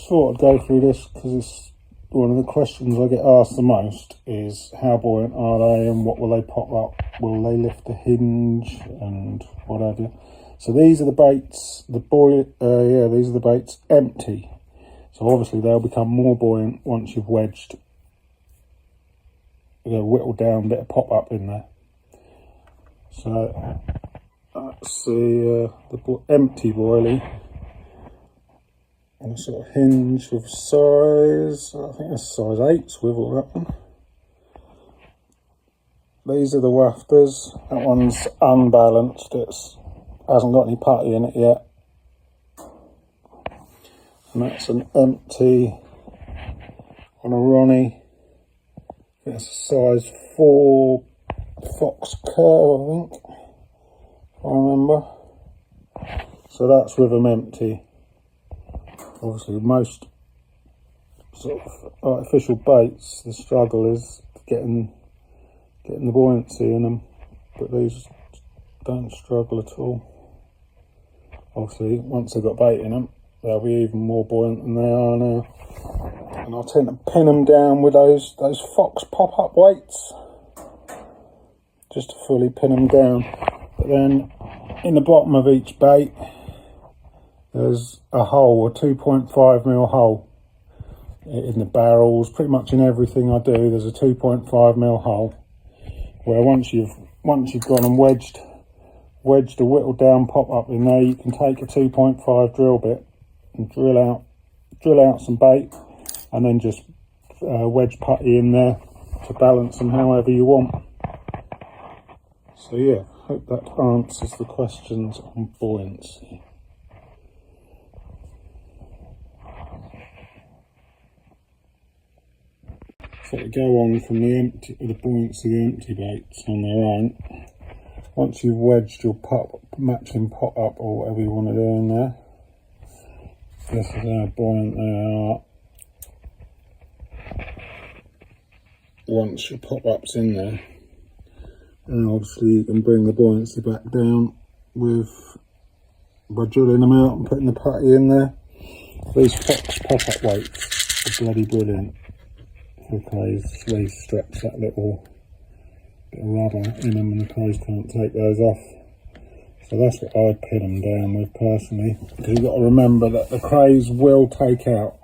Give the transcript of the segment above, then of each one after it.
thought I'd go through this because it's one of the questions I get asked the most is how buoyant are they and what will they pop up? Will they lift the hinge and what have you? So these are the baits, these are the baits empty. So obviously they'll become more buoyant once you've wedged a whittled down bit of pop up in there. So that's the empty boilie. And a sort of hinge with size, I think that's size 8 swivel, that one. These are the wafters. That one's unbalanced, it hasn't got any putty in it yet. And that's an empty on a Ronnie. I think it's a size 4 Fox Curve, I think, if I remember. So that's with them empty. Obviously, most sort of artificial baits, the struggle is getting the buoyancy in them, but these don't struggle at all. Obviously, once they've got bait in them, they'll be even more buoyant than they are now. And I tend to pin them down with those Fox pop-up weights, just to fully pin them down. But then, in the bottom of each bait, there's a hole, a 2.5mm hole in the barrels. Pretty much in everything I do, there's a 2.5mm hole where once you've gone and wedged a whittled down pop up in there, you can take a 2.5 drill bit and drill out some bait, and then just wedge putty in there to balance them however you want. So yeah, hope that answers the questions on buoyancy. So to go on from the buoyancy of the empty baits on their own, once you've wedged your matching pop up or whatever you want to do in there, this is how buoyant they are. Once your pop up's in there, and obviously you can bring the buoyancy back down by drilling them out and putting the putty in there. These Fox pop up weights are bloody brilliant. Because these straps that little bit of rubber in them and the crows can't take those off. So that's what I'd pin them down with personally. Because you've got to remember that the crows will take out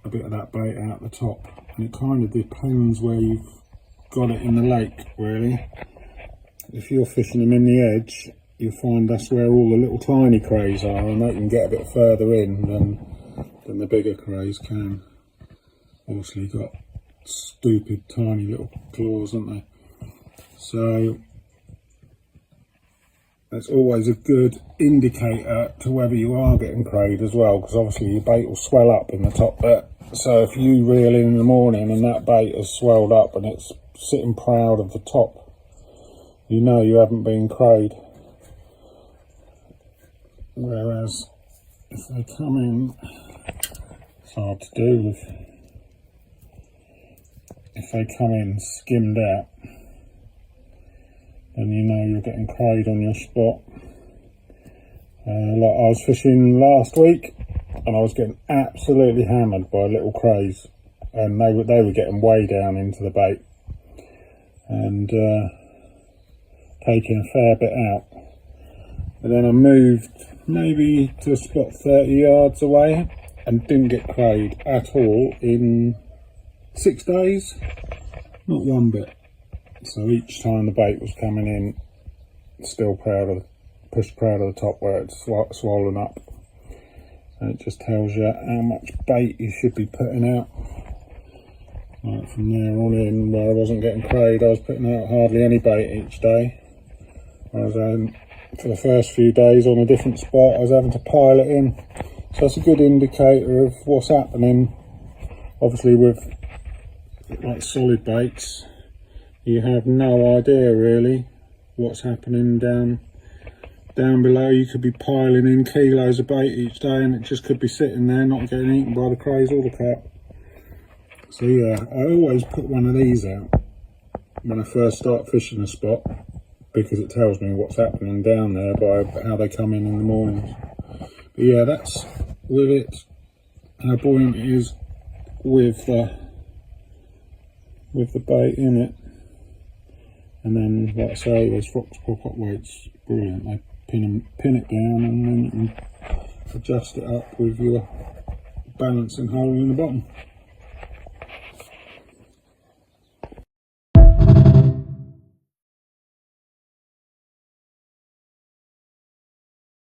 a bit of that bait out the top. And it kind of depends where you've got it in the lake, really. If you're fishing them in the edge, you'll find that's where all the little tiny crows are, and they can get a bit further in than the bigger crows can. Obviously got stupid tiny little claws, haven't they? So that's always a good indicator to whether you are getting crowed as well, because obviously your bait will swell up in the top bit. So if you reel in the morning and that bait has swelled up and it's sitting proud of the top, you know you haven't been crowed. Whereas if they come in, it's hard to do with. If they come in skimmed out, then you know you're getting crowed on your spot. Like I was fishing last week and I was getting absolutely hammered by little crows, and they were getting way down into the bait and taking a fair bit out. But then I moved maybe to a spot 30 yards away and didn't get crowed at all in 6 days, not one bit. So each time the bait was coming in, still pushed proud of the top where it's swollen up. And it just tells you how much bait you should be putting out. Right, from there on in, where I wasn't getting crowed, I was putting out hardly any bait each day. I was for the first few days on a different spot, I was having to pile it in. So that's a good indicator of what's happening. Obviously with like solid baits, you have no idea really what's happening down below. You could be piling in kilos of bait each day and it just could be sitting there not getting eaten by the crows or the cat. So yeah, I always put one of these out when I first start fishing a spot, because it tells me what's happening down there by how they come in the mornings. But yeah, that's with it how buoyant it is with the bait in it. And then, like I say, those fox crocotte weights, brilliant. They pin it down, and then you can adjust it up with your balancing hole in the bottom.